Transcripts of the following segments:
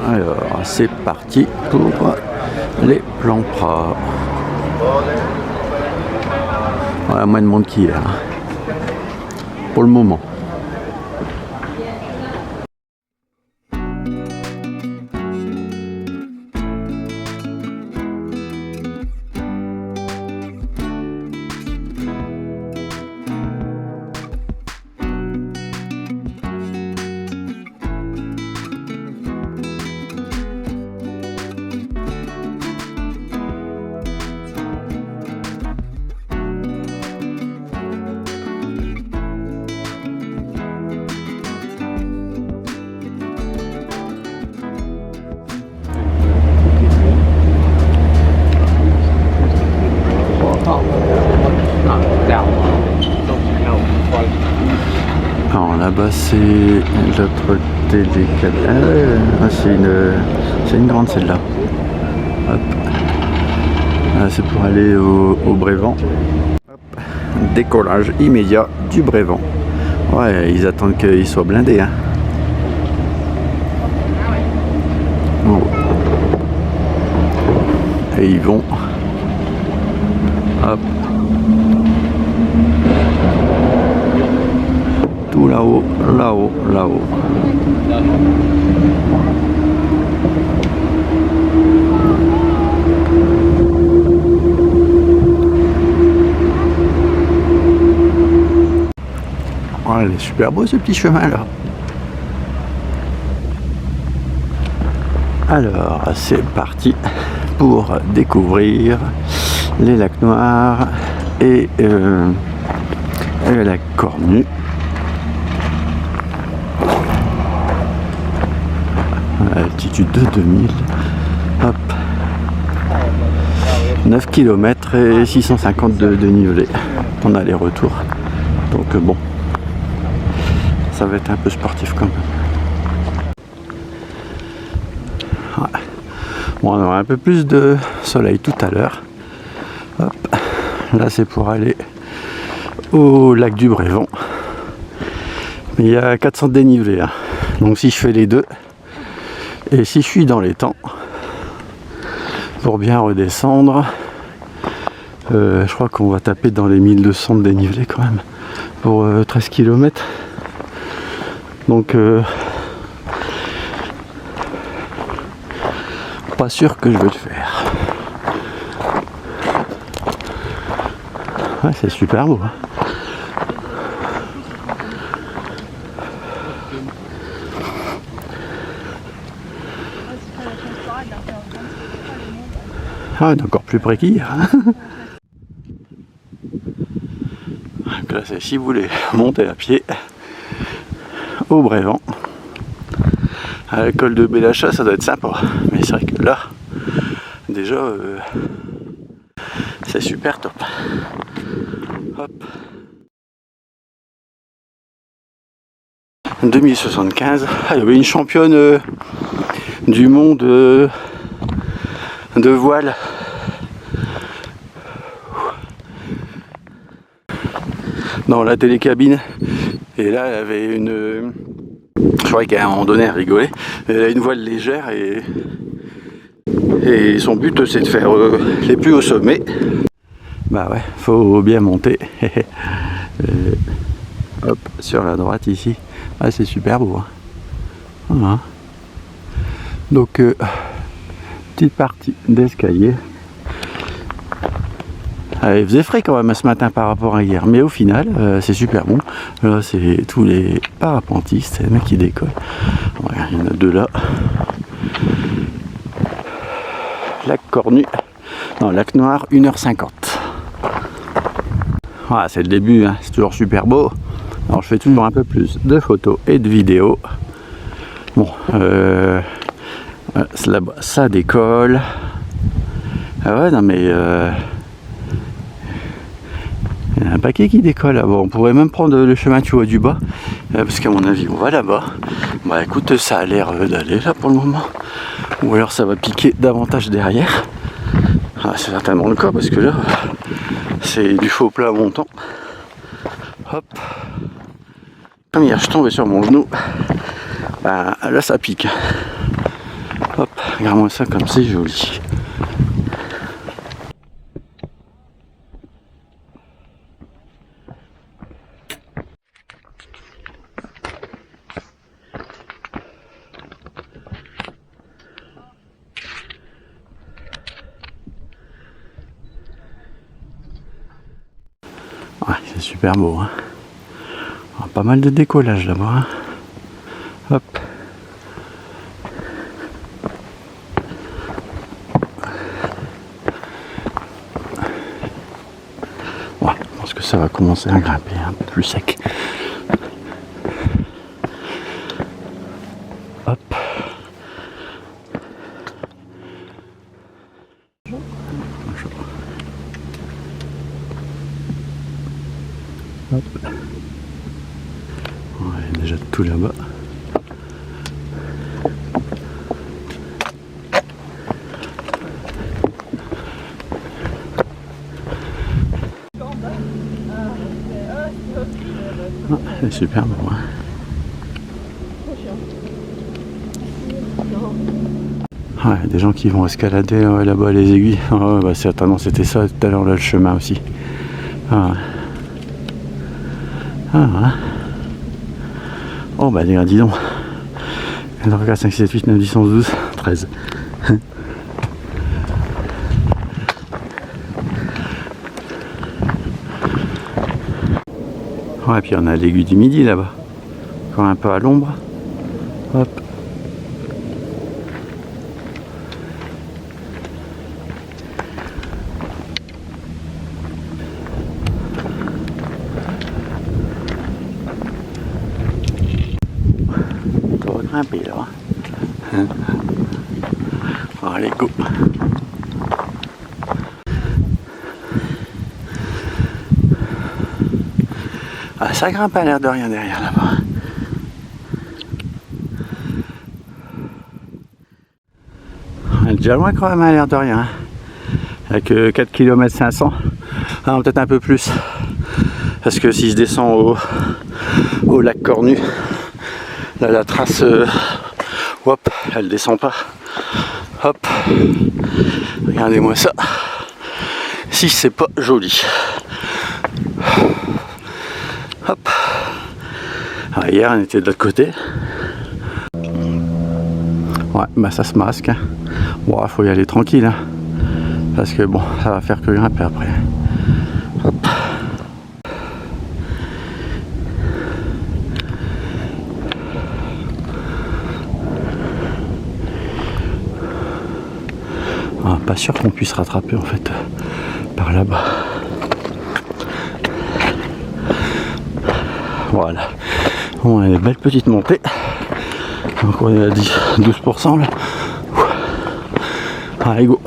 Alors, c'est parti pour les plans propres. Ouais, moins de monde qu'hier, pour le moment. Alors là-bas c'est l'autre télécabine. C'est une grande celle-là. Hop. C'est pour aller au Brévent. Hop. Décollage immédiat du Brévent. Ouais, ils attendent qu'il soit blindé. Hein. Oh. Et ils vont. Hop. Tout là-haut, là-haut, là-haut. Oh, il est super beau ce petit chemin là. Alors, c'est parti pour découvrir les lacs noirs et le lac Cornu. À l'altitude de 2000. Hop. 9 km et 650 de dénivelé en aller-retour. Donc bon, ça va être un peu sportif quand même. Ouais. Bon, on aura un peu plus de soleil tout à l'heure. Hop. Là c'est pour aller au lac du Brévent. Mais il y a 400 de dénivelé. Hein. Donc si je fais les deux, et si je suis dans les temps, pour bien redescendre, je crois qu'on va taper dans les 1200 de dénivelé quand même, pour 13 km. Donc, pas sûr que je veux le faire. Ouais, c'est super beau. Hein. Ah, on est encore plus près qu'hier. Donc là, c'est si vous voulez monter à pied au Brévent. À la colle de Belachat, ça doit être sympa. Mais c'est vrai que là, déjà, c'est super top. Hop. 2075. Ah, il y avait une championne du monde de voile. Dans la télécabine. Et là, elle avait une... Je croyais qu'à un moment donné, elle rigolait. Elle a une voile légère et son but, c'est de faire les plus hauts sommets. Bah ouais, faut bien monter. Hop, sur la droite ici. Ah, c'est super beau. Hein. Voilà. Donc, petite partie d'escalier. Il faisait frais quand même ce matin par rapport à hier, mais au final c'est super bon. Là c'est tous les parapentistes, les mecs qui décollent. Ouais, il y en a deux là. Lac Cornu, non, lac Noir, 1h50. Voilà, c'est le début, hein. C'est toujours super beau. Alors je fais toujours un peu plus de photos et de vidéos. Bon, là-bas ça décolle. Ah ouais, non mais... il y a un paquet qui décolle. Bon, on pourrait même prendre le chemin tu vois du bas, parce qu'à mon avis on va là-bas. Bah écoute, ça a l'air d'aller là pour le moment. Ou alors ça va piquer davantage derrière. Ah, c'est certainement le cas parce que là c'est du faux plat montant. Hop. Comme hier je tombais sur mon genou, bah, là ça pique. Hop, regarde-moi ça comme c'est joli. Ouais, c'est super beau, hein. Pas mal de décollage là-bas, hein. Hop. Ouais, je pense que ça va commencer à grimper un peu plus sec. Hop. Hop. Ouais, déjà tout là-bas. Ah, c'est super beau, hein. Ouais, des gens qui vont escalader là-bas les aiguilles. Ah, bah, certainement c'était ça tout à l'heure là, le chemin aussi. Ah. Ah. Oh bah dis donc. 4, 5, 6, 7, 8, 9, 10, 11, 12, 13. Ouais, et puis on a l'aiguille du Midi là-bas. Encore un peu à l'ombre. Hop. On va grimper là. Allez, go. Ah, ça grimpe à l'air de rien derrière là-bas. On est déjà loin quand même à l'air de rien. Avec 4 km 500. Ah, peut-être un peu plus. Parce que si je descends au lac Cornu, là la trace, hop, elle descend pas. Hop. Regardez-moi ça. Si c'est pas joli. Hop. Ah, hier on était de l'autre côté. Ouais, bah ça se masque. Bon, faut y aller tranquille, hein, parce que bon, ça va faire que grimper après. Hop. Ah, pas sûr qu'on puisse rattraper en fait par là-bas. Voilà. Bon, une belle petite montée. Donc on est à 12% là. Allez, go.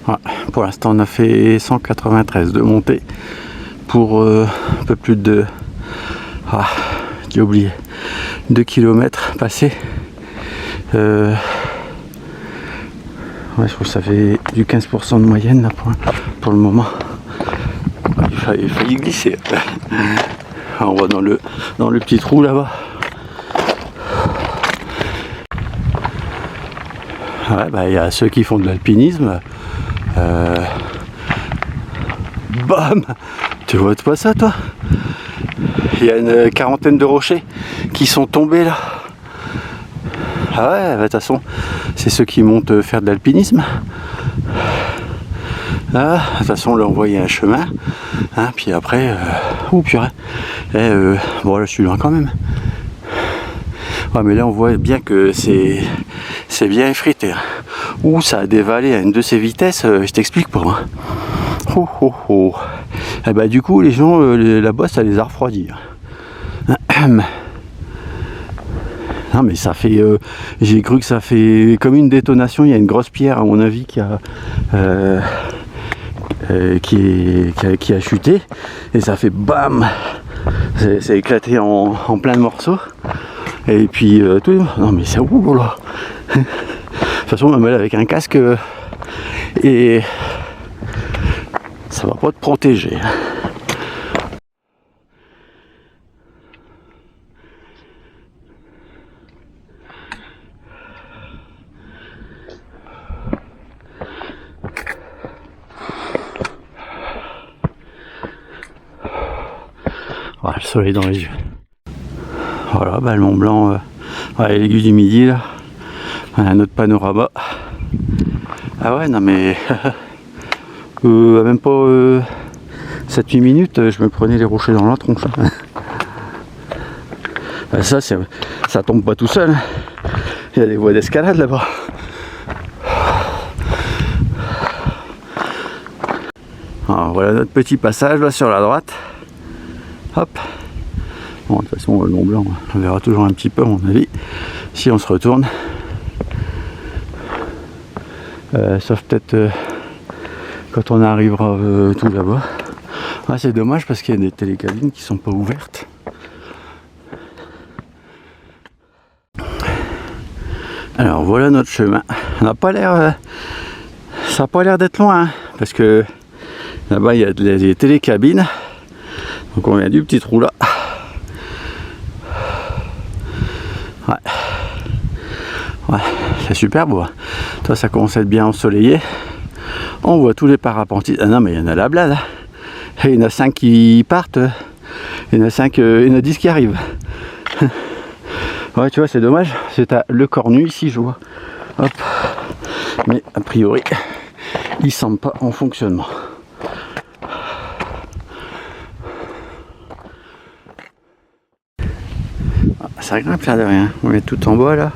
Ouais, pour l'instant on a fait 193 de montée pour un peu plus de... Ah, j'ai oublié. 2 km passés. Ouais, je trouve que ça fait du 15% de moyenne là pour le moment. Il a failli glisser. On va dans le petit trou là-bas. Ouais, bah, y a ceux qui font de l'alpinisme. Bam! Tu vois pas ça, toi? Il y a une quarantaine de rochers qui sont tombés là. Ah ouais, bah, de toute façon, c'est ceux qui montent faire de l'alpinisme. Ah, de toute façon, là, on voit, il y a un chemin. Hein, puis après, oh purée. Bon, là, je suis loin quand même. Ouais, mais là, on voit bien que c'est bien effrité. Ouh, ça a dévalé à une de ces vitesses, je t'explique pas. Hein. Oh, oh, oh. Et bah, du coup, les gens, là-bas, ça les a refroidis. Non, mais ça fait... j'ai cru que ça fait comme une détonation. Il y a une grosse pierre, à mon avis, qui a chuté. Et ça fait BAM! C'est éclaté en plein de morceaux. Et puis, tout... Non, mais c'est où, là? De toute façon, même avec un casque, et ça va pas te protéger. le soleil dans les yeux. Voilà, bah, le Mont Blanc, ouais, l'aiguille du Midi là. Un autre panorama. Ah ouais, non mais même pas 7-8 minutes, je me prenais les rochers dans la tronche. Ça tombe pas tout seul. Il y a des voies d'escalade là-bas. Alors, voilà notre petit passage là sur la droite. Hop. Bon, de toute façon, le Mont Blanc, on verra toujours un petit peu, à mon avis, si on se retourne. Sauf peut-être quand on arrivera tout là-bas. Ah, c'est dommage parce qu'il y a des télécabines qui sont pas ouvertes. Alors voilà notre chemin. On n'a pas l'air, ça n'a pas l'air d'être loin, hein, parce que là-bas il y a des télécabines. Donc on vient du petit trou là. Ouais. Ouais, c'est super beau. Toi, ça commence à être bien ensoleillé. On voit tous les parapentistes. Ah non, mais il y en a la blade. Il y en a 5 qui partent. Il y en a 5, il y en a 10 qui arrivent. Ouais, tu vois, c'est dommage. C'est à Le Cornu ici, je vois. Hop. Mais a priori, il semble pas en fonctionnement. Ça grimpe là de rien. On est tout en bas là.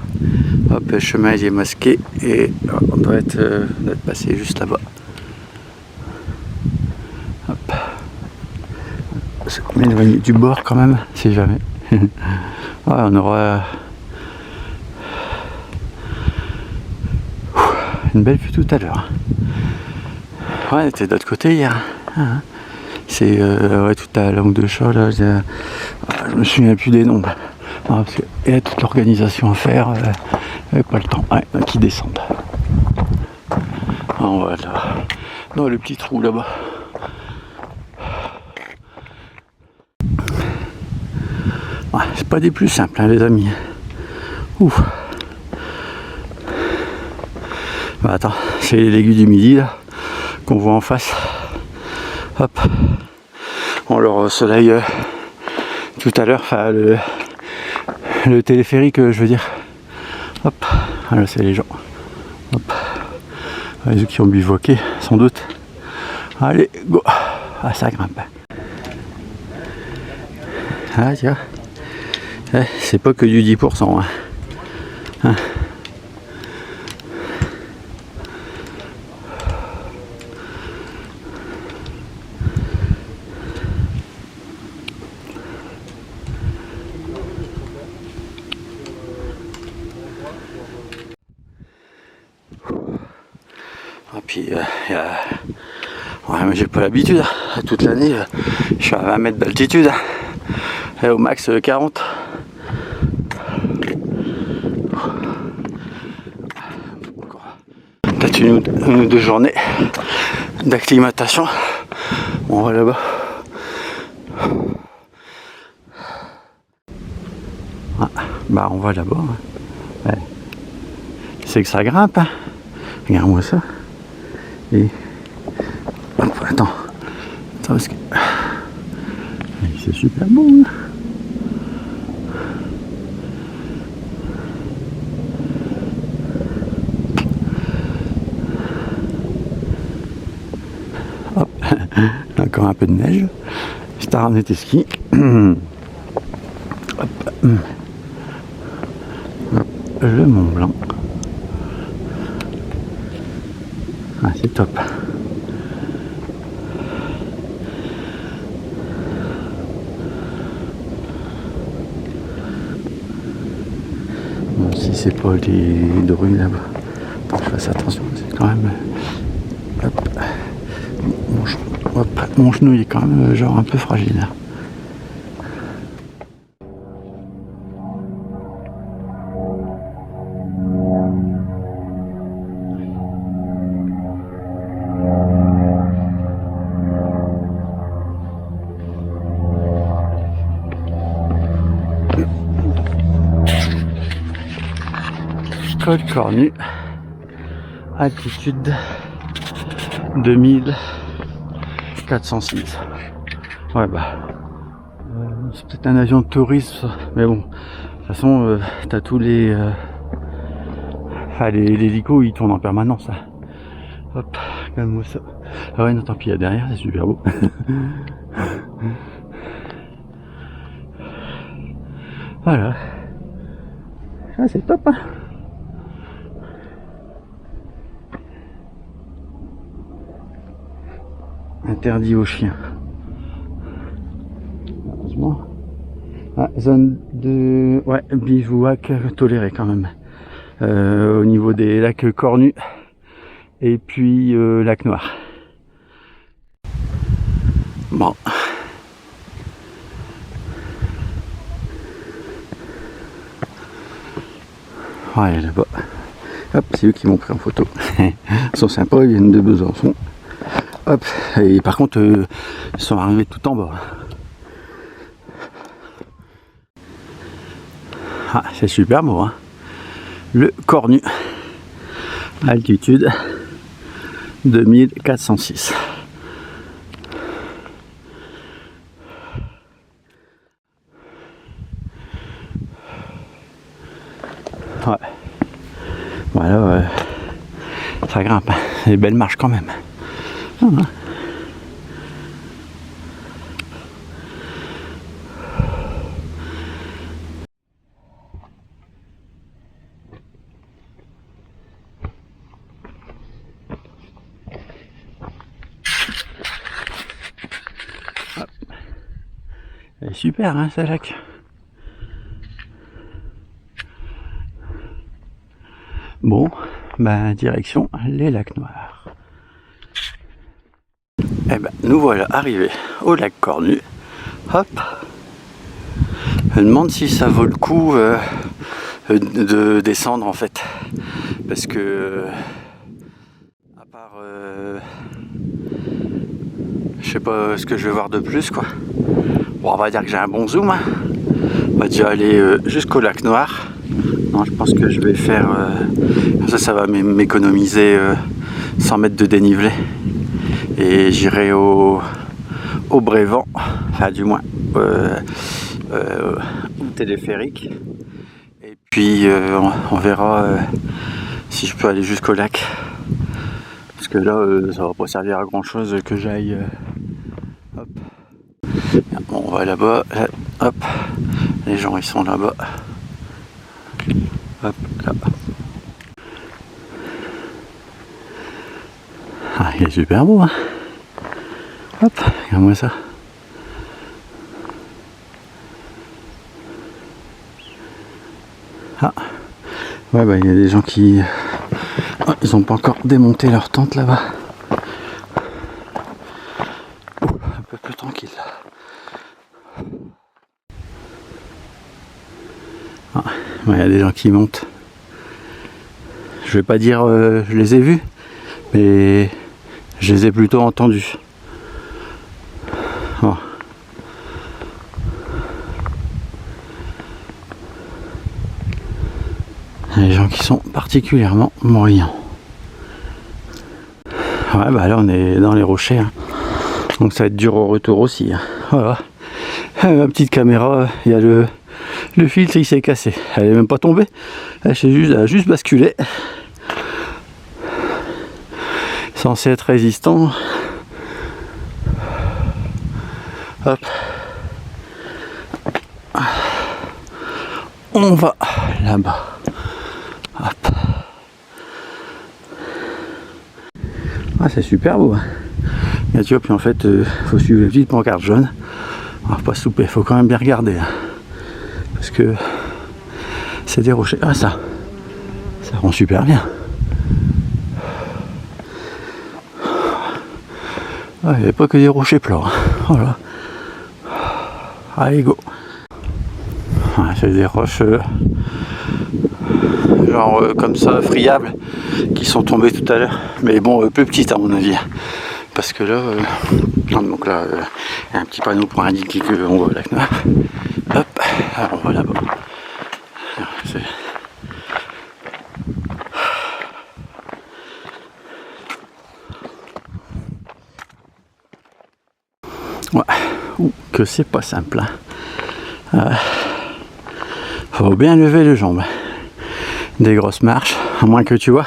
Hop, le chemin il est masqué et on doit être passé juste là-bas. Hop. C'est éloigné du bord quand même, si jamais. Ouais, on aura une belle vue tout à l'heure. Ouais, on était de l'autre côté hier. C'est ouais, tout à Langue de Chat là. Je me souviens plus des noms. Parce qu'il y a toute l'organisation à faire, pas le temps, ouais, qui descendent. On va là, dans le petit trou là-bas. Ouais, c'est pas des plus simples, hein, les amis. Ouf. Bah, attends, c'est l'aiguille du Midi là, qu'on voit en face. Hop. On leur soleil tout à l'heure, enfin le téléphérique, je veux dire. Hop, voilà, c'est les gens. Hop, les qui ont bivouaqué, sans doute. Allez, go. Ah, ça grimpe. Ah, tiens. C'est pas que du 10%. Hein. Et puis, ouais, mais j'ai pas l'habitude. Toute l'année, je suis à 20 mètres d'altitude. Et au max 40. Peut-être une ou deux journées d'acclimatation. On va là-bas. Ah, bah on va là-bas. Ouais. C'est que ça grimpe. Hein. Regarde-moi ça. Et hop, attends parce que c'est super beau. Hein. Hop, encore un peu de neige. Star en été ski. Hop. Hop. Le Mont Blanc. Ah, c'est top. Bon, si c'est pas les drues là-bas, faut que je fasse attention, c'est quand même. Hop. Mon genou il est quand même genre un peu fragile. Col Cornu, altitude 2406. Ouais bah C'est peut-être un avion de tourisme, ça. Mais bon, de toute façon, t'as tous les... les hélicos, ils tournent en permanence. Là. Hop, calme-moi ça. Ah ouais, non, tant pis, il y a derrière, c'est super beau. Voilà. Ah, c'est top, hein. Interdit aux chiens. Heureusement. Ah, zone de... Ouais, bivouac toléré quand même. Au niveau des lacs Cornu et puis lac Noir. Bon. Ouais, là-bas. Hop, c'est eux qui m'ont pris en photo. Ils sont sympas, ils viennent de Besançon. Hop, et par contre, ils sont arrivés tout en bas. Ah, c'est super beau, hein. Le Cornu. Altitude 2406. Ouais. Voilà, ça grimpe. Des belles marches quand même. Ah, hein. Elle est super, hein, ce lac. Bon, bah direction les lacs Noirs. Et ben nous voilà arrivés au lac Cornu. Hop. Je me demande si ça vaut le coup de descendre en fait. Parce que à part je sais pas ce que je vais voir de plus quoi. Bon, on va dire que j'ai un bon zoom. Hein. On va déjà aller jusqu'au lac Noir. Non, je pense que je vais faire ça va m'économiser 100 mètres de dénivelé et j'irai au Brévent, enfin du moins au téléphérique et puis on verra si je peux aller jusqu'au lac parce que là ça va pas servir à grand chose que j'aille hop. Bon, on va là-bas, hop, les gens ils sont là-bas. Hop, là. Ah, il est super beau, hein. Hop, regarde-moi ça. Ah, ouais, bah il y a des gens qui... Oh, ils ont pas encore démonté leur tente là-bas. Un peu plus tranquille là. Ah, ouais, il y a des gens qui montent. Je vais pas dire je les ai vus, mais je les ai plutôt entendus. Oh. Il y a des gens qui sont particulièrement bruyants. Ouais, bah là on est dans les rochers, hein. Donc ça va être dur au retour aussi. Hein. Voilà. Ma petite caméra, il y a le filtre, il s'est cassé. Elle est même pas tombée. Elle a juste basculé. Censé être résistant. Hop. On va là-bas. Hop. Ah, c'est super beau. Hein. Et tu vois, puis en fait, faut suivre la petite pancarte jaune. On va pas se souper, faut quand même bien regarder. Hein. Parce que c'est des rochers. Ah, ça rend super bien. Ah, il n'y avait pas que des rochers plats. Hein. Voilà. Allez, go. Ah, c'est des roches genre comme ça, friables, qui sont tombées tout à l'heure. Mais bon, plus petites à mon avis. Parce que là, donc là, il y a un petit panneau pour indiquer qu'on va au lac Noir. Hop, alors on va là-bas. Ouais, ouh, que c'est pas simple. Hein. Faut bien lever les jambes. Des grosses marches, à moins que tu vois,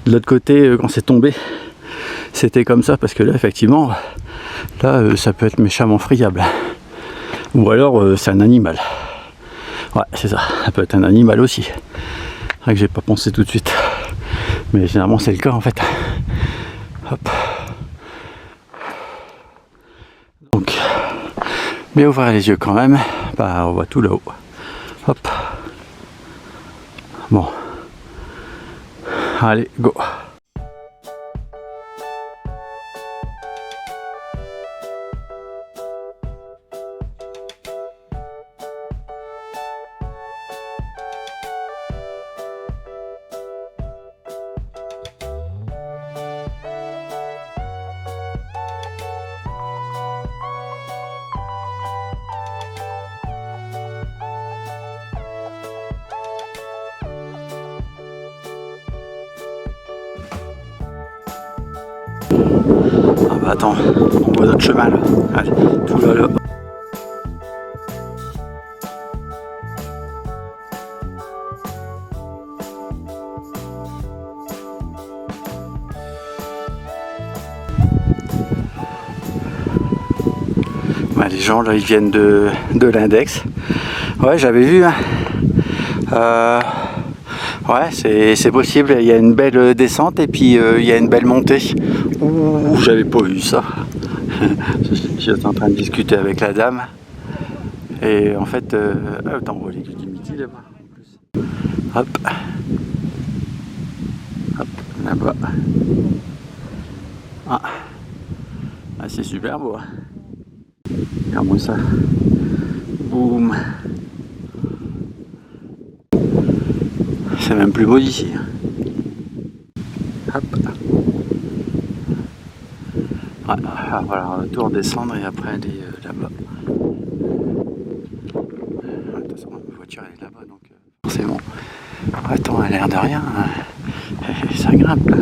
de l'autre côté, quand c'est tombé, c'était comme ça, parce que là, effectivement, là, ça peut être méchamment friable. Ou alors, c'est un animal. Ouais, c'est ça, ça peut être un animal aussi. C'est vrai que j'ai pas pensé tout de suite. Mais généralement, c'est le cas, en fait. Hop. Donc, bien ouvrir les yeux quand même. Bah, on voit tout là-haut. Hop. Bon. Allez, go. Ah bah attends, on voit d'autres chemins là. Allez, tout là là. Bah, les gens là ils viennent de l'index. Ouais, j'avais vu. Hein. Ouais, c'est possible. Il y a une belle descente et puis il y a une belle montée. Ouh, j'avais pas vu ça. J'étais en train de discuter avec la dame. Et en fait, attends, on voit les Gudimiti là-bas. Hop. Hop, là-bas. Ah, ah c'est super beau. Hein. Regarde-moi ça. Boum. C'est même plus beau d'ici. Hop. Ouais, voilà, on va tout redescendre et après aller là-bas. De toute façon, ma voiture elle est là-bas donc forcément. Attends, elle a l'air de rien. Ça grimpe là.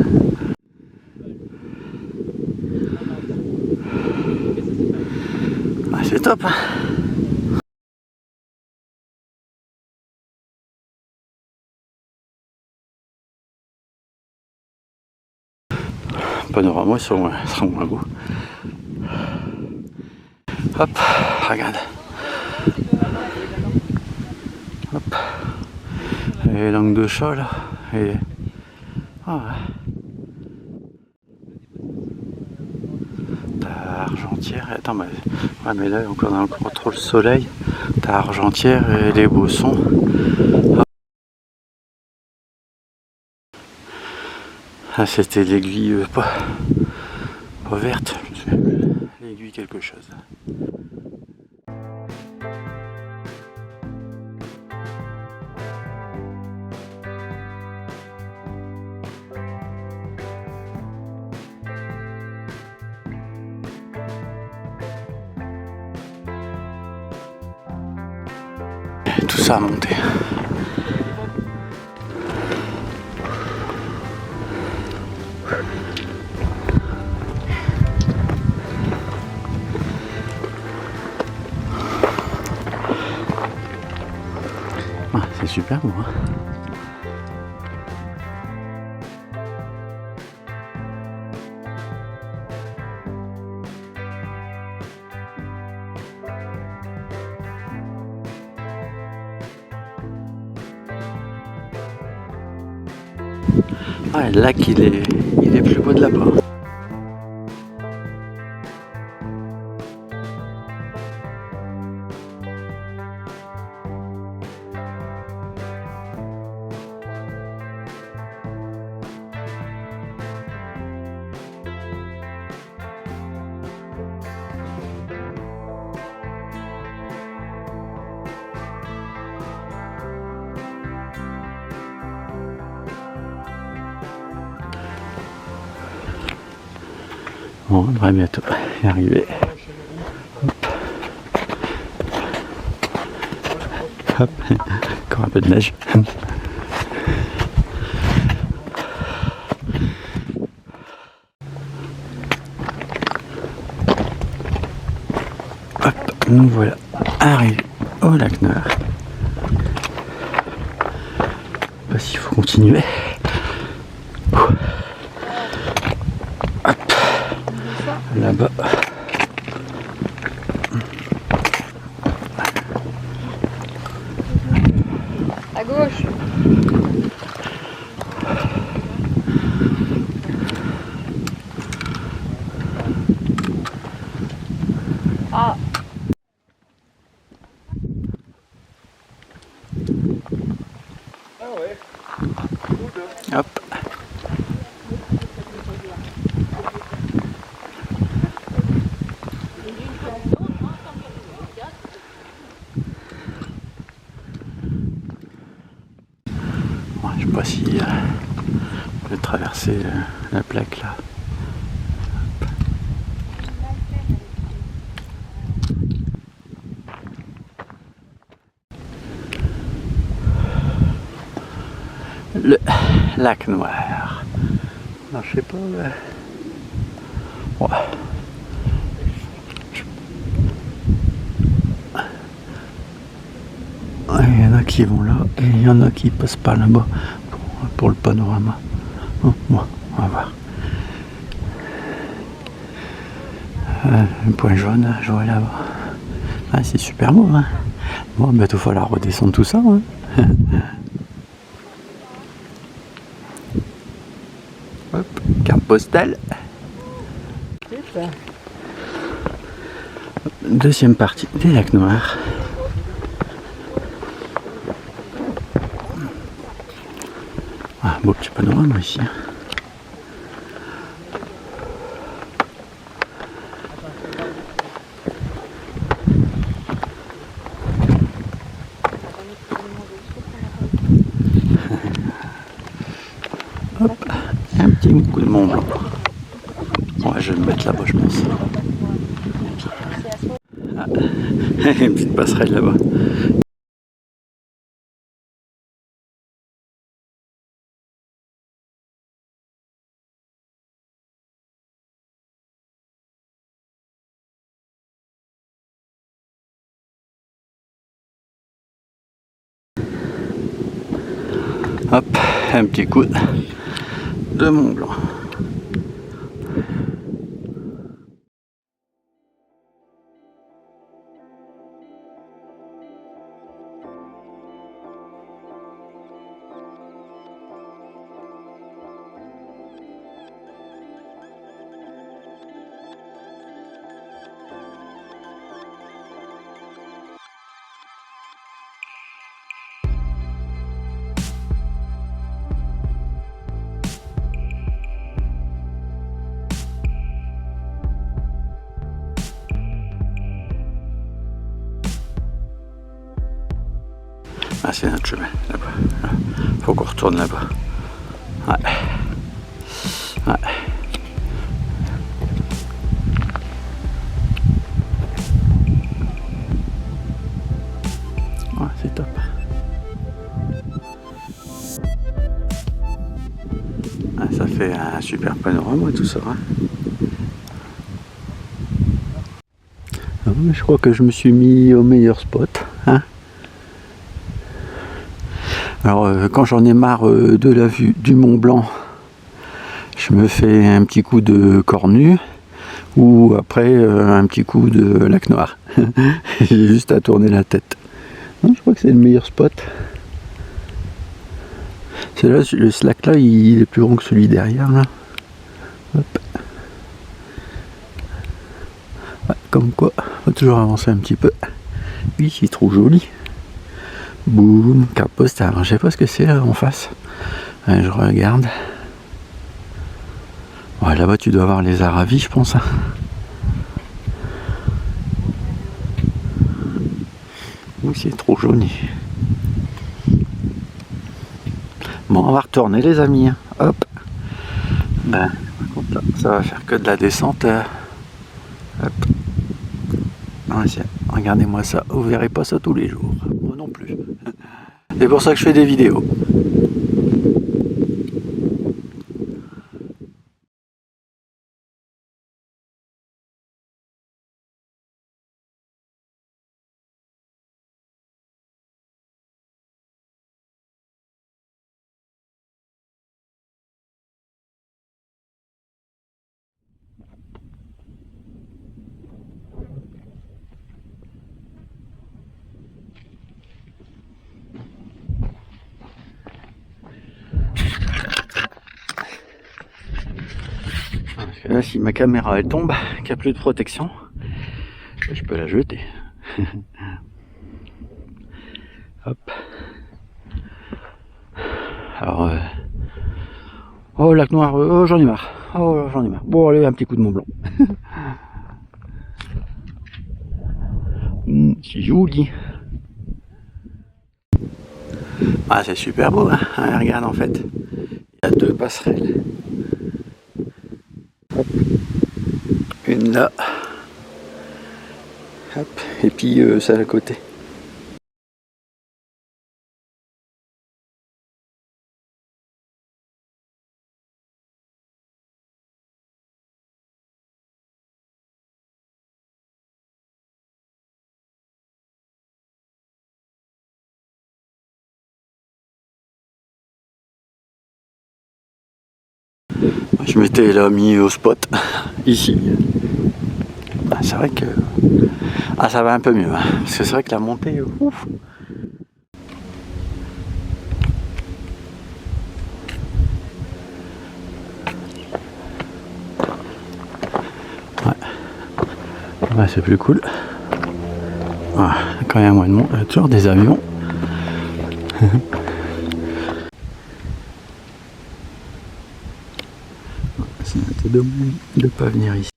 Ah, c'est top. Hein. Panorama sera moins beau. Hop, regarde. Hop. Et langue de chat là. Et... Ah ouais. T'as Argentière. Attends, mais... Ouais, mais là on a encore trop le soleil. T'as Argentière et les Bossons. Ah, c'était l'aiguille pas verte, je me souviens plus. L'aiguille quelque chose. Tout ça a monté. Ah, c'est super beau. Hein. Ah, le lac il est plus beau de là-bas. Bon, on devrait bientôt y arriver. Hop. Hop. Encore un peu de neige. Hop, nous voilà arrivés au au lac Neur. Je sais pas s'il faut continuer. Hop. Là-bas. À gauche. Ah. Hop. Ouais, je sais pas si je vais traverser la plaque là. Le lac Noir. Non, je sais pas. Ouais. Il y en a qui vont là et il y en a qui passent par là-bas pour le panorama. Bon, on va voir. Un point jaune, je vois là-bas. Ah, c'est super beau, hein. Bon, bientôt il va falloir redescendre tout ça, hein. Hop, carte postale. Deuxième partie des lacs Noirs. Ah, beau petit panorama ici. Hop, un petit coup de Mont Blanc. Ouais, je vais me mettre là-bas, je pense. Ah, une petite passerelle là-bas. Hop, un petit coup de Mont Blanc. Ah, c'est notre chemin, là-bas. Faut qu'on retourne là-bas. Ouais. Ouais. Ouais, c'est top. Ah, ça fait un super panorama tout ça. Hein. Ah, je crois que je me suis mis au meilleur spot. Hein. Alors quand j'en ai marre de la vue du Mont Blanc, je me fais un petit coup de Cornu ou après un petit coup de lac Noir. J'ai juste à tourner la tête. Non, je crois que c'est le meilleur spot. C'est là, le slack là, il est plus grand que celui derrière là. Hop. Ouais, comme quoi, faut toujours avancer un petit peu. Oui, c'est trop joli. Boum, carte postale. Je sais pas ce que c'est là en face. Ouais, je regarde. Ouais, là-bas tu dois avoir les Aravis, je pense. Hein. Oui, c'est trop joli. Bon, on va retourner les amis. Hein. Hop. Ben, par contre, là, ça va faire que de la descente. Hop. Regardez-moi ça. Vous verrez pas ça tous les jours. Moi non plus. C'est pour ça que je fais des vidéos. que là, si ma caméra elle tombe, qu'il n'y a plus de protection, je peux la jeter. Hop. Alors, oh, lac noir, oh, j'en ai marre. Oh, j'en ai marre. Bon, allez, un petit coup de Mont Blanc. C'est joli. Ah, c'est super beau, hein. Regarde, en fait, il y a deux passerelles. Hop. Une là. Hop. Et puis ça à côté. Je m'étais là mis au spot, ici. Ah, c'est vrai que... Ah, ça va un peu mieux, hein, parce que c'est vrai que la montée... Ouf. Ouais, c'est plus cool. Ah, quand il y a moins de monde, il y a toujours des avions. C'est un peu dommage de ne pas venir ici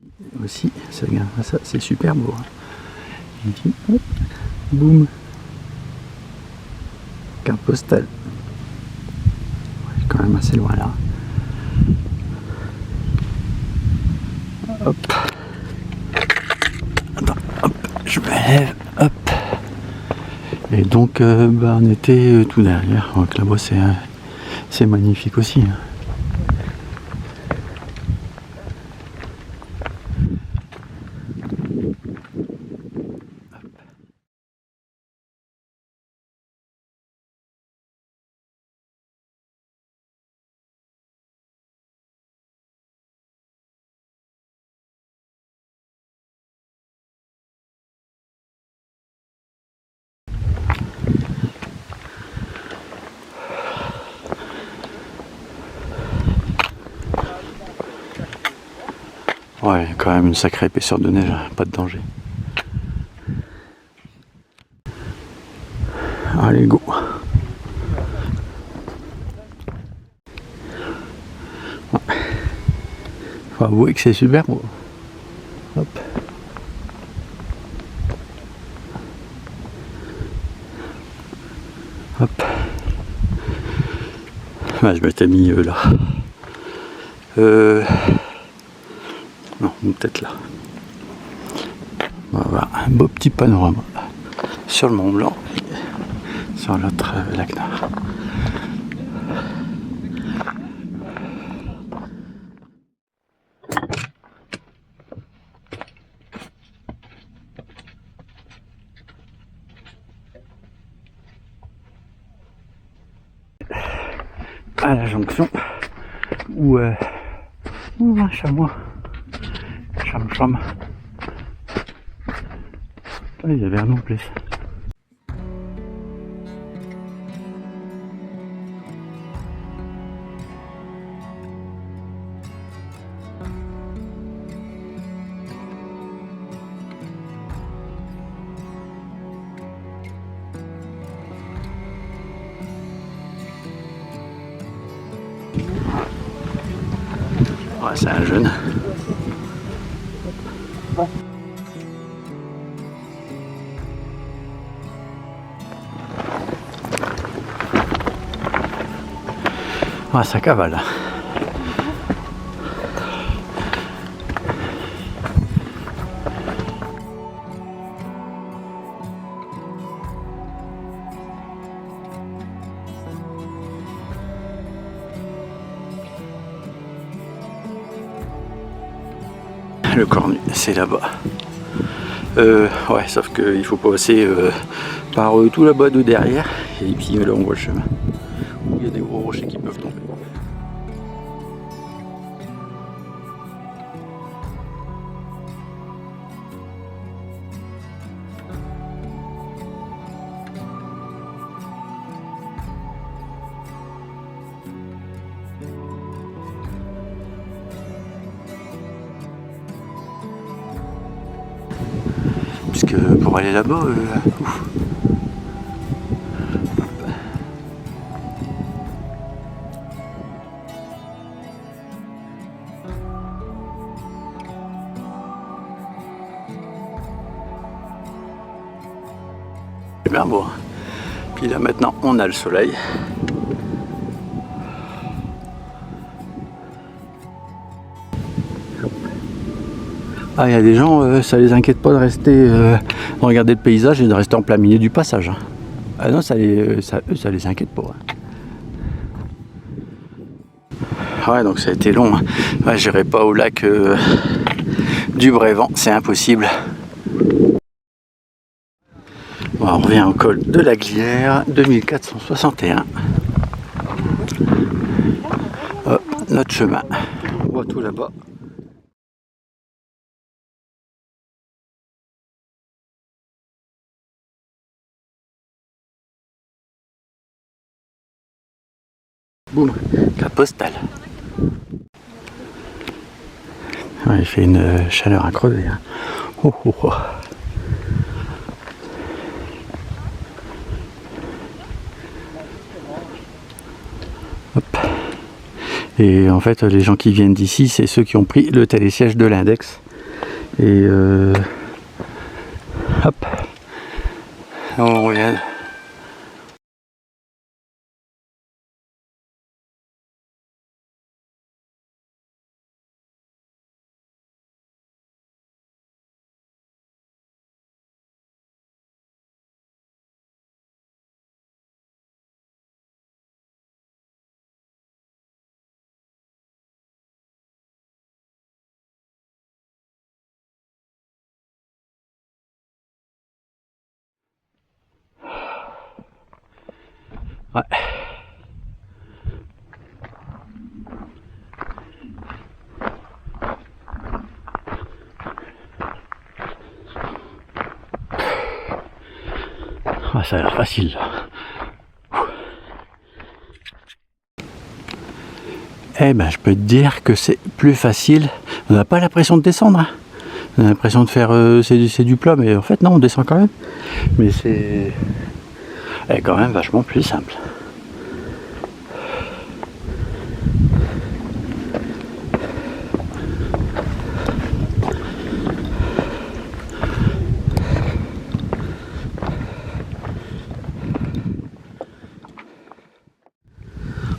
aussi. Ça, c'est super beau. Et puis, hop, boum. Carte postale. Ouais, quand même assez loin là. Hop. Attends, hop, je me lève, hop. Et donc, on était tout derrière. Donc là-bas, c'est magnifique aussi. Hein. Ouais, quand même une sacrée épaisseur de neige, pas de danger. Allez, go. Ouais. Faut avouer que c'est super beau. Hop. Hop. Ouais, je m'étais mis là. Non, peut-être là. On va voir un beau petit panorama sur le Mont Blanc, sur l'autre lac Nord. À la jonction où un chamois. Cham. Il y avait un nom plus. Ouais, c'est un jeune. Ah, ça cavale. Le Cornu, c'est là-bas. Ouais, sauf qu'il faut passer par tout là-bas de derrière. Et puis là, on voit le chemin. Il y a des gros rochers qui peuvent tomber. que pour aller là-bas, ouf. C'est bien beau. Puis là maintenant on a le soleil. Ah, il y a des gens, ça les inquiète pas de rester, de regarder le paysage et de rester en plein milieu du passage. Hein. Ah non, ça les inquiète pas. Hein. Ouais, donc ça a été long. Hein. Ouais, j'irai pas au lac du Brévent, c'est impossible. Bon, on revient au col de la Glière, 2461. Hop, notre chemin. On voit tout là-bas. Boum, carte postale. Ouais, il fait une chaleur à crever. Hein. Oh, oh, oh. Hop. Et en fait, les gens qui viennent d'ici, c'est ceux qui ont pris le télésiège de l'index. Et hop, on revient. Ouais. Ah, ça a l'air facile là. Eh ben, je peux te dire que c'est plus facile. On n'a pas l'impression de descendre. Hein. On a l'impression de faire c'est du plat, mais en fait non, on descend quand même. Mais c'est quand même vachement plus simple.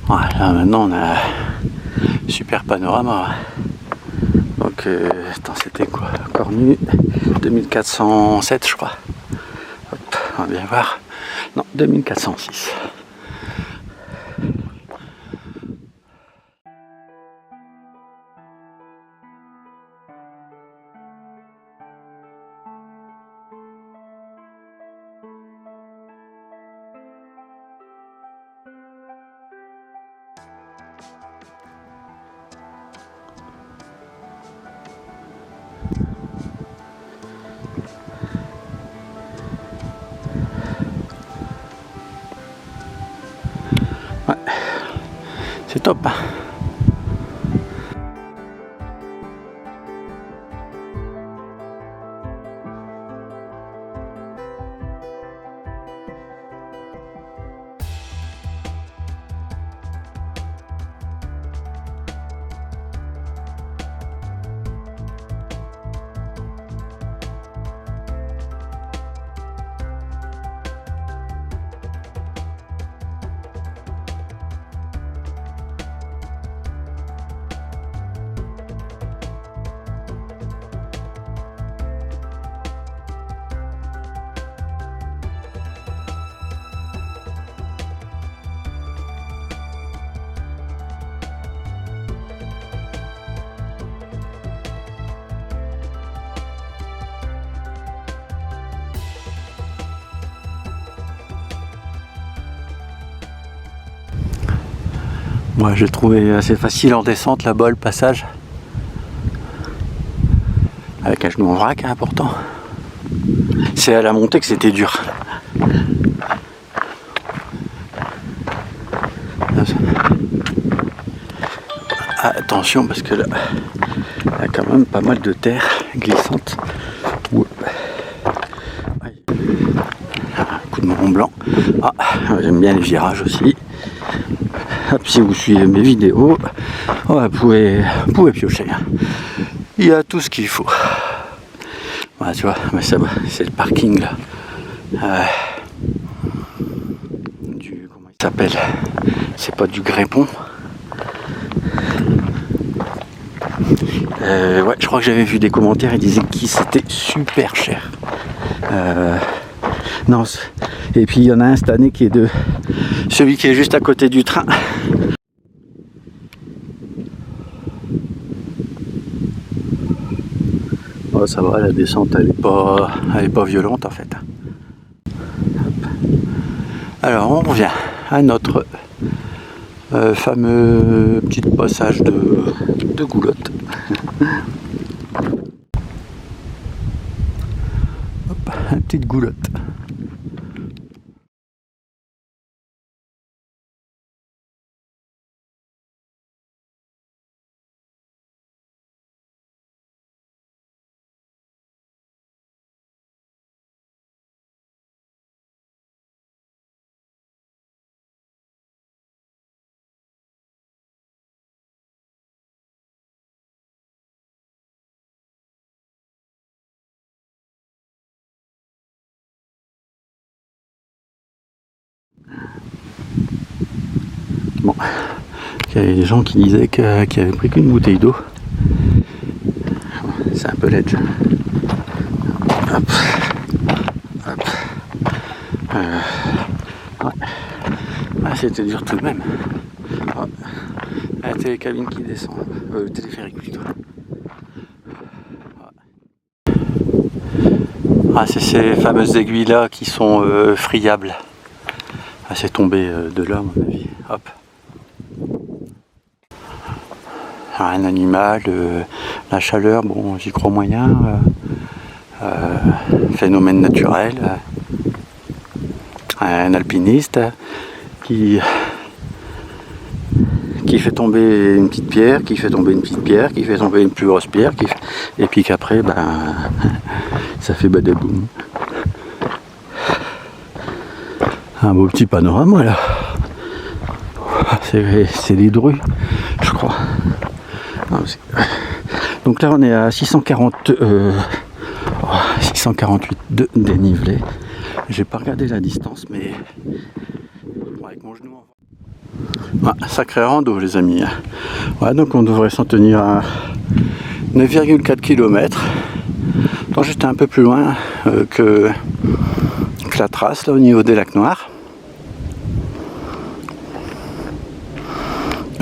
Voilà, maintenant on a super panorama. Donc, attends, c'était quoi? Cornu 2407, je crois. Hop, on va bien voir. Non, 2406. Ouais, c'est top. Hein. Moi j'ai trouvé assez facile en descente là-bas le passage. Avec un genou en vrac hein, pourtant. C'est à la montée que c'était dur. Attention parce que là il y a quand même pas mal de terre glissante. de Mont Blanc. Ah, j'aime bien les virages aussi. Hop, si vous suivez mes vidéos, vous pouvez piocher. Il y a tout ce qu'il faut. Voilà, tu vois, mais ça va, c'est le parking là. Comment il s'appelle? C'est pas du Grépon. Ouais, je crois que j'avais vu des commentaires, ils disaient que c'était super cher. Non, et puis il y en a un cette année qui est de celui qui est juste à côté du train. Oh, ça va, la descente elle est pas violente en fait. Alors on revient à notre fameux petit passage de Goulotte. Hop, une petite Goulotte. Bon, il y avait des gens qui disaient qu'ils avaient pris qu'une bouteille d'eau. C'est un peu ledge. Hop. Hop. Ouais. Ah, c'était dur tout de même. Oh. La télécabine qui descend. Le téléphérique plutôt. Ah, c'est ces fameuses aiguilles là qui sont friables. Ah, c'est tombé de là à mon avis. Hop. Un animal, la chaleur, bon j'y crois moyen. Phénomène naturel. Un alpiniste qui fait tomber une petite pierre, qui fait tomber une petite pierre, qui fait tomber une plus grosse pierre, et puis qu'après, ben, ça fait badaboum. Un beau petit panorama là. C'est les drues, je crois. Donc là, on est à 648 de dénivelé. J'ai pas regardé la distance, mais avec mon genou. Ah, sacré rando, les amis. Ouais, donc on devrait s'en tenir à 9,4 km. Donc j'étais un peu plus loin que la trace là au niveau des lacs noirs.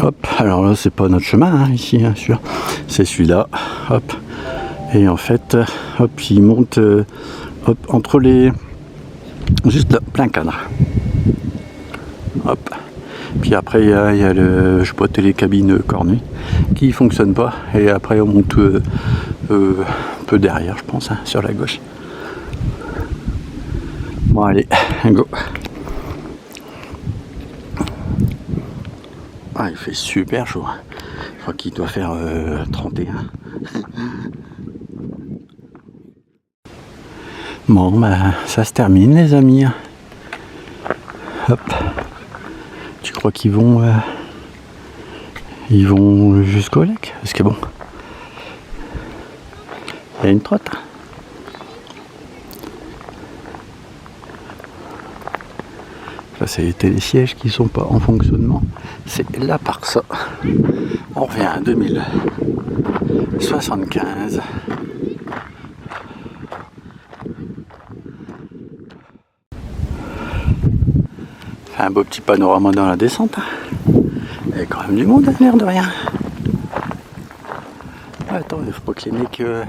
Hop, alors là c'est pas notre chemin hein, ici, bien sûr. C'est celui-là. Hop. Et en fait, hop, il monte hop, entre les. Juste là, plein cadre. Hop. Puis après il y a le je sais pas, télécabine cornue qui fonctionne pas. Et après on monte un peu derrière je pense, hein, sur la gauche. Bon allez, go. Ah il fait super chaud. Je crois qu'il doit faire 31. Bon bah ça se termine les amis. Hop. Tu crois qu'ils vont jusqu'au lac? Parce que bon, il y a une trotte. Là c'est les télésièges qui sont pas en fonctionnement. C'est là par ça. On revient à 2075. Un beau petit panorama dans la descente. Il y a quand même du monde à l'air de rien. Attends, il faut pas que les mecs qui sont...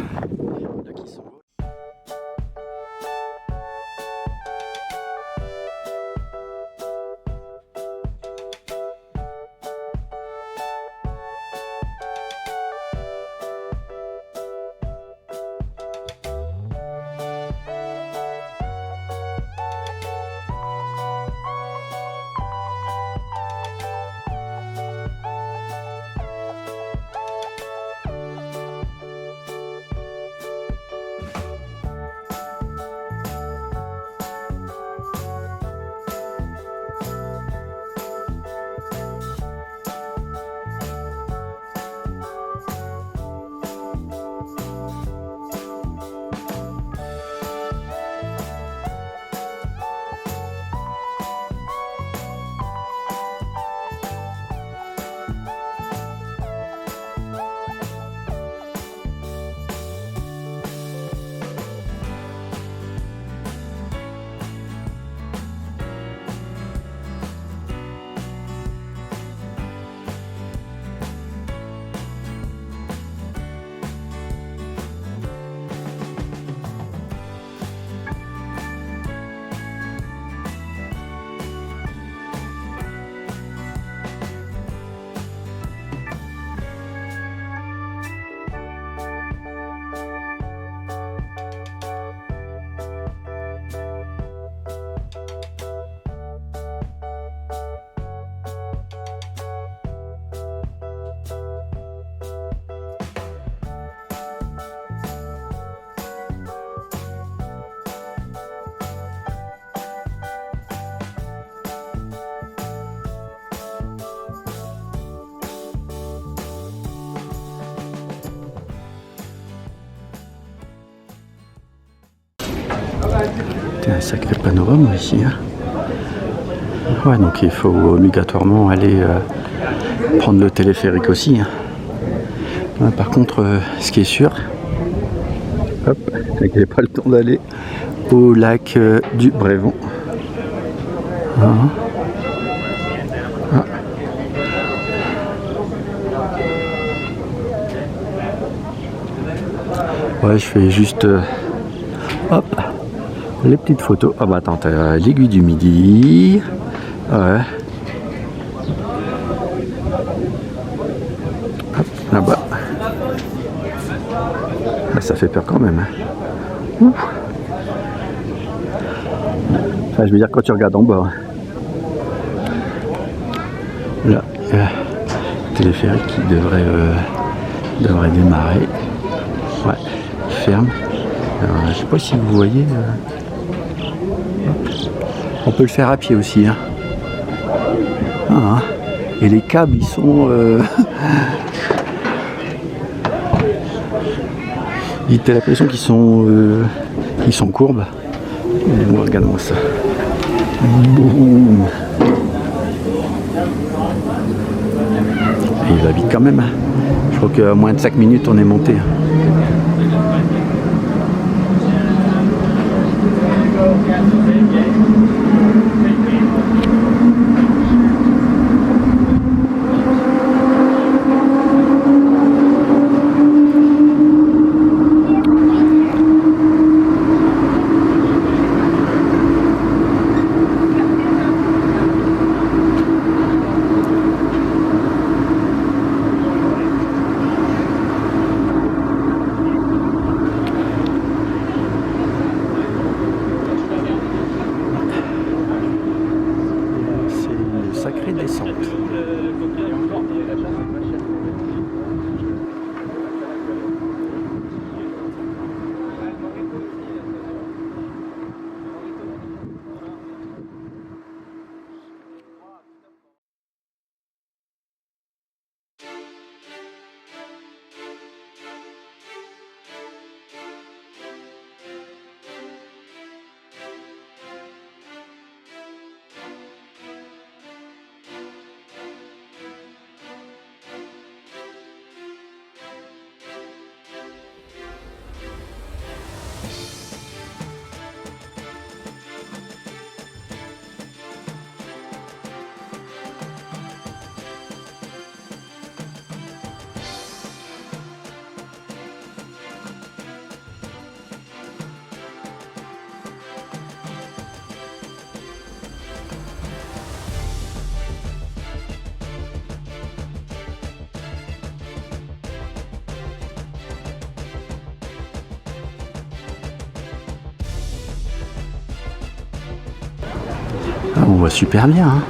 sacré panorama ici. Hein. Ouais, donc il faut obligatoirement aller prendre le téléphérique aussi. Hein. Ouais, par contre, ce qui est sûr, hop, c'est qu'il n'y a pas le temps d'aller au lac du Brévon. Ah. Ah. Ouais, je fais juste hop, les petites photos. Ah bah attends, t'as l'aiguille du Midi. Ouais. Hop, là-bas. Là, ça fait peur quand même. Hein. Enfin, je veux dire quand tu regardes en bas. Là, il y a le téléphérique qui devrait démarrer. Ouais, il ferme. Alors, je sais pas si vous voyez. On peut le faire à pied aussi. Hein. Ah, hein. Et les câbles, ils sont... T'as l'impression qu'ils sont courbes. Regarde-moi ça. Boum. Et il va vite quand même. Hein. Je crois qu'à moins de 5 minutes, on est monté. Sacrée descente. Ah, on voit super bien. Hein.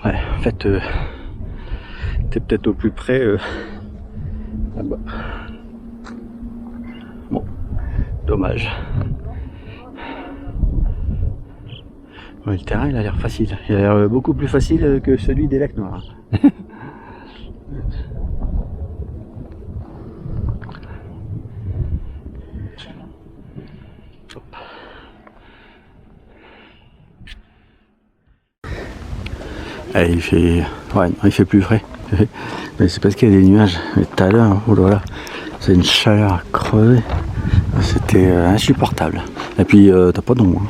Ouais, en fait, t'es peut-être au plus près là-bas. Bon, dommage. Ouais, le terrain, il a l'air facile. Il a l'air beaucoup plus facile que celui des lacs noirs. Et il fait... Ouais, non, il fait plus frais. Mais c'est parce qu'il y a des nuages. Mais tout à l'heure, oh là là, c'est une chaleur à crever. C'était insupportable. Et puis, t'as pas d'ombre.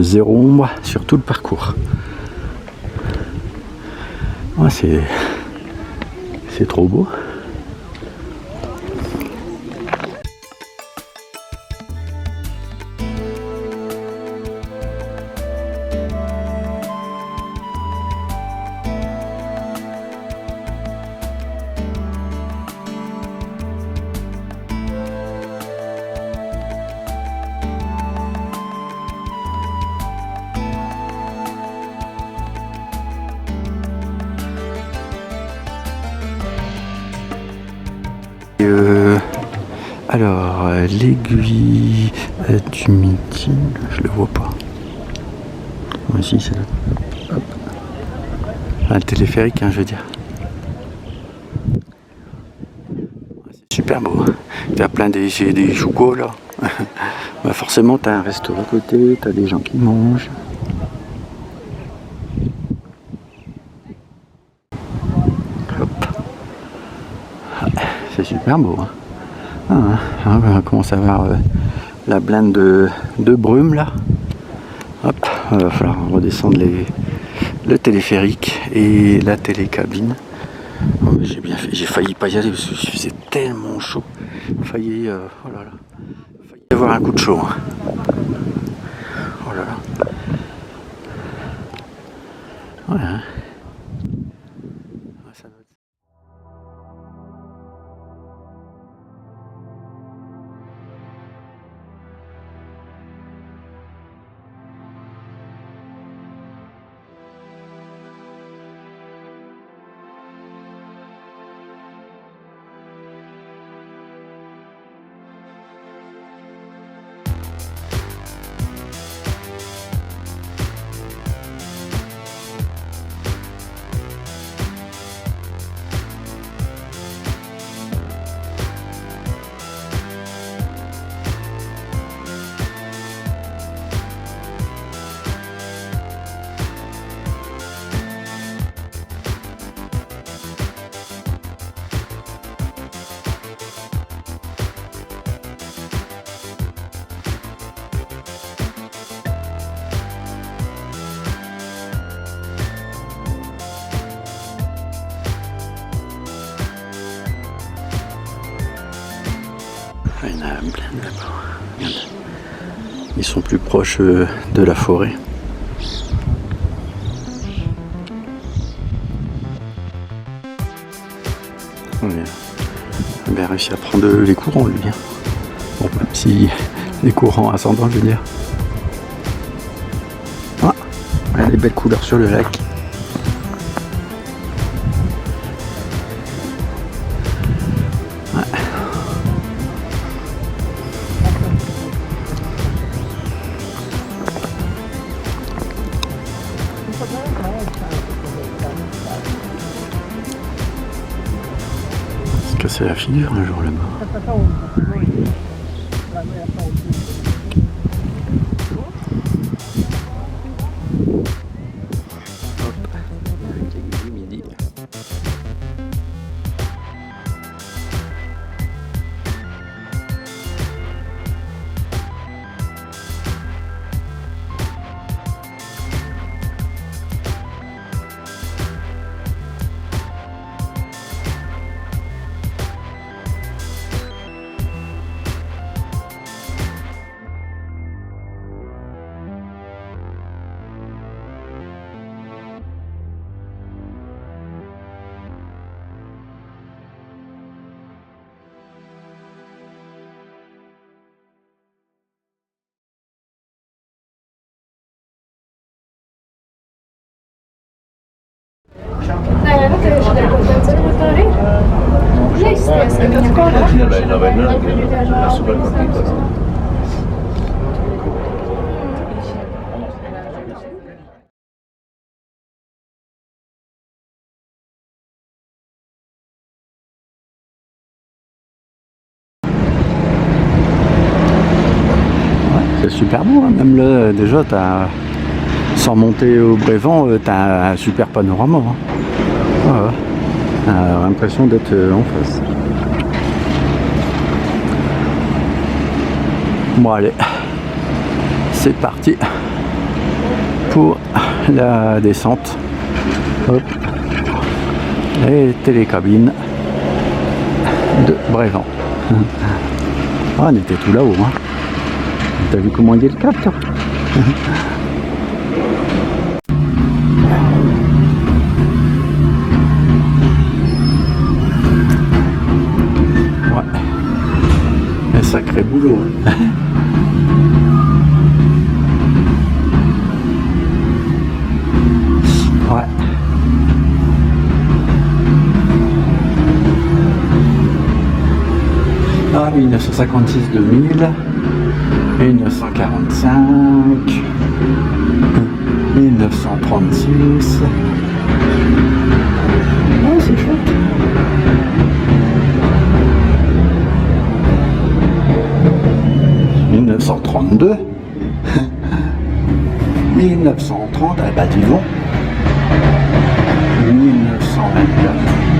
Zéro ombre sur tout le parcours. Ouais, c'est trop beau. Alors, l'aiguille du midi, je le vois pas. Moi aussi, c'est là. Hop. Ah, le téléphérique, hein, je veux dire. C'est super beau. T'as plein des choucos là. Bah forcément, t'as un resto à côté, t'as des gens qui mangent. Hop. C'est super beau. Hein. On commence à voir la blinde de brume là. Hop, il va falloir redescendre le téléphérique et la télécabine. Oh, j'ai bien fait, j'ai failli pas y aller parce que je faisais tellement chaud. Failli, oh là là, failli y avoir un coup de chaud. Hein. Oh là là. Ouais, hein. Ça doit être... Il y en a plein là-bas. Regarde. Ils sont plus proches de la forêt. On a bien réussi à prendre les courants, lui. Bon, même si les courants ascendants, je veux dire. Ah, il y a des belles couleurs sur le lac. Se casser la figure un jour là-bas. C'est super beau, hein. Même là, déjà, t'as Sans monter au Brévent, t'as un super panorama. Hein. Voilà. T'as l'impression d'être en face. Bon allez, c'est parti pour la descente. Hop. Les télécabines de Brévent. Ah, on était tout là-haut. Hein. T'as vu comment il est le cap, toi? Ouais. Un sacré boulot. Ouais. Ah, 1956-2000, 1945, 1936. Ouais, c'est chouette. « 1932, 1930, à Badivon, 1924.